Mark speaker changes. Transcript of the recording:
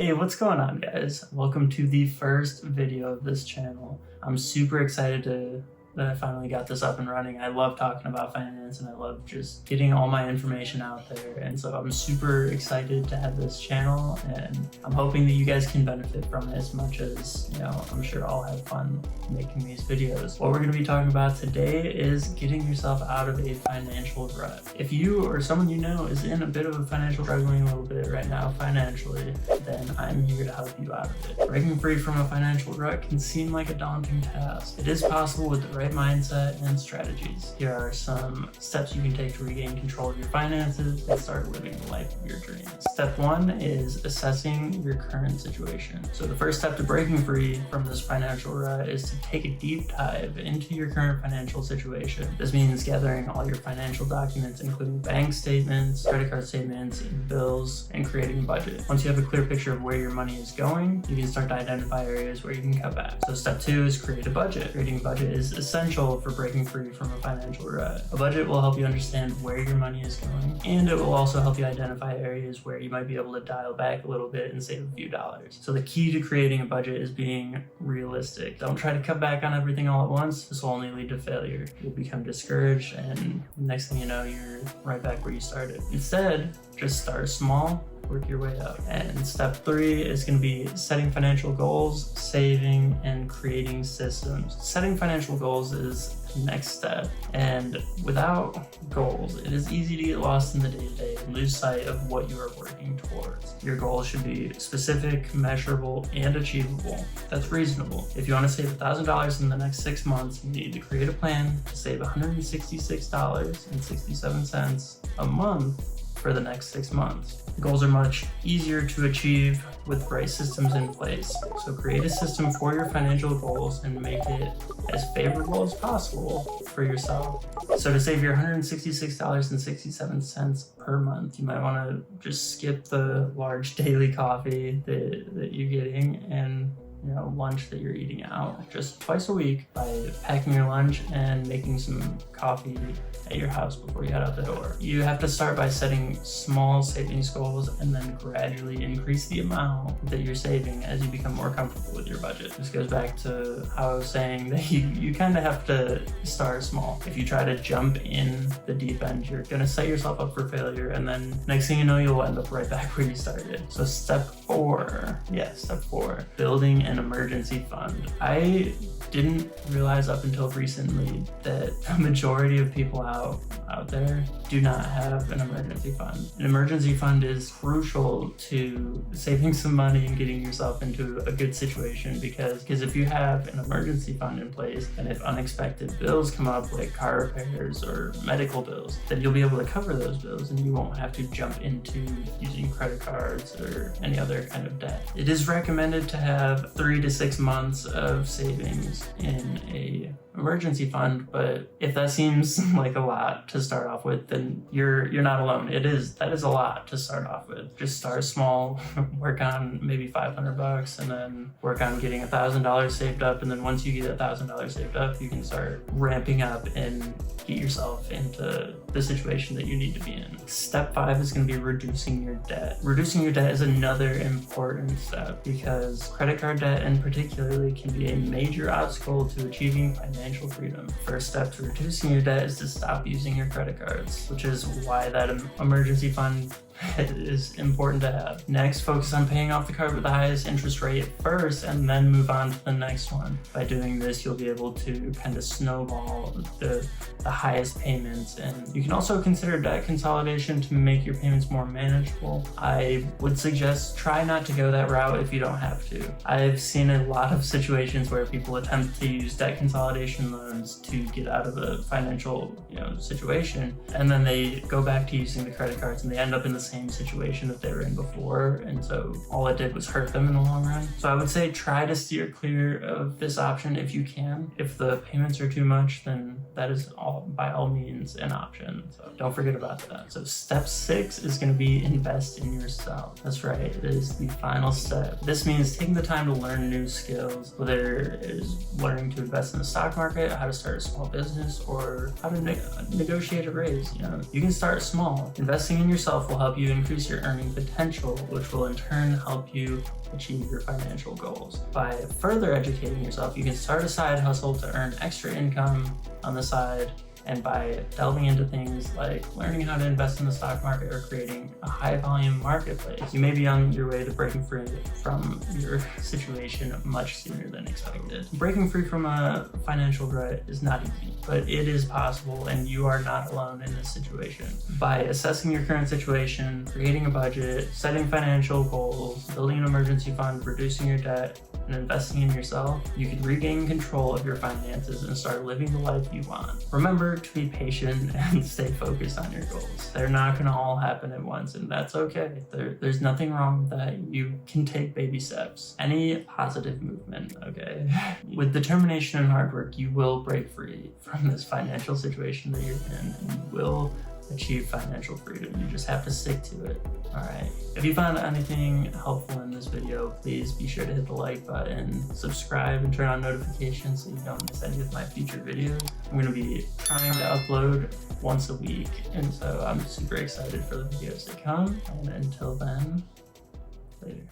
Speaker 1: Hey, what's going on, guys? Welcome to the first video of this channel. I'm super excited that I finally got this up and running. I love talking about finance and I love just getting all my information out there. And so I'm super excited to have this channel, and I'm hoping that you guys can benefit from it as much as, I'm sure I'll have fun making these videos. What we're going to be talking about today is getting yourself out of a financial rut. If you or someone you know is in a bit of a financial struggling a little bit right now financially, then I'm here to help you out of it. Breaking free from a financial rut can seem like a daunting task. It is possible with the right mindset and strategies. Here are some steps you can take to regain control of your finances and start living the life of your dreams. Step 1 is assessing your current situation. So the first step to breaking free from this financial rut is to take a deep dive into your current financial situation. This means gathering all your financial documents, including bank statements, credit card statements, and bills, and creating a budget. Once you have a clear picture of where your money is going, you can start to identify areas where you can cut back. So step 2 is create a budget. Creating a budget is essential for breaking free from a financial rut. A budget will help you understand where your money is going, and it will also help you identify areas where you might be able to dial back a little bit and save a few dollars. So the key to creating a budget is being realistic. Don't try to cut back on everything all at once. This will only lead to failure. You'll become discouraged, and next thing you know, you're right back where you started. Instead, just start small, work your way up. And step 3 is going to be setting financial goals, saving, and creating systems. Setting financial goals is the next step. And without goals, it is easy to get lost in the day-to-day and lose sight of what you are working towards. Your goals should be specific, measurable, and achievable. That's reasonable. If you want to save $1,000 in the next 6 months, you need to create a plan to save $166.67 a month for the next 6 months. Goals are much easier to achieve with the right systems in place. So create a system for your financial goals and make it as favorable as possible for yourself. So to save your $166.67 per month, you might want to just skip the large daily coffee that you're getting and lunch that you're eating out just twice a week by packing your lunch and making some coffee at your house before you head out the door. You have to start by setting small savings goals and then gradually increase the amount that you're saving as you become more comfortable with your budget. This goes back to how I was saying that you kind of have to start small. If you try to jump in the deep end, you're gonna set yourself up for failure, and then next thing you know, you'll end up right back where you started. So step 4, building an emergency fund. I didn't realize up until recently that the majority of people out there do not have an emergency fund. An emergency fund is crucial to saving some money and getting yourself into a good situation, because if you have an emergency fund in place, and if unexpected bills come up like car repairs or medical bills, then you'll be able to cover those bills and you won't have to jump into using credit cards or any other kind of debt. It is recommended to have 3 to 6 months of savings in a emergency fund, but if that seems like a lot to start off with, then you're not alone. That is a lot to start off with. Just start small, work on maybe $500 and then work on getting $1,000 saved up, and then once you get $1,000 saved up, you can start ramping up and get yourself into the situation that you need to be in. Step 5 is going to be reducing your debt. Reducing your debt is another important step, because credit card debt in particularly can be a major obstacle to achieving financial freedom. First step to reducing your debt is to stop using your credit cards, which is why that emergency fund is important to have. Next, focus on paying off the card with the highest interest rate first, and then move on to the next one. By doing this, you'll be able to kind of snowball the highest payments, and you can also consider debt consolidation to make your payments more manageable. I would suggest try not to go that route if you don't have to. I've seen a lot of situations where people attempt to use debt consolidation loans to get out of a financial situation, and then they go back to using the credit cards and they end up in the same situation that they were in before, and so all it did was hurt them in the long run. So I would say try to steer clear of this option if you can. If the payments are too much, then that is by all means an option. So don't forget about that. So step 6 is going to be invest in yourself. That's right, it is the final step. This means taking the time to learn new skills, whether it is learning to invest in the stock market, how to start a small business, or how to negotiate a raise. You can start small. Investing in yourself will help help you increase your earning potential, which will in turn help you achieve your financial goals. By further educating yourself, you can start a side hustle to earn extra income on the side, and by delving into things like learning how to invest in the stock market or creating a high volume marketplace, you may be on your way to breaking free from your situation much sooner than expected. Breaking free from a financial rut is not easy, but it is possible, and you are not alone in this situation. By assessing your current situation, creating a budget, setting financial goals, building an emergency fund, reducing your debt, and investing in yourself, you can regain control of your finances and start living the life you want. Remember to be patient and stay focused on your goals. They're not going to all happen at once, and that's okay. There's nothing wrong with that. You can take baby steps. Any positive movement, okay? With determination and hard work, you will break free from this financial situation that you're in, and you will achieve financial freedom. You just have to stick to it. All right. If you found anything helpful in this video, please be sure to hit the like button, subscribe, and turn on notifications so you don't miss any of my future videos. I'm going to be trying to upload once a week, and so I'm super excited for the videos to come. And until then, later.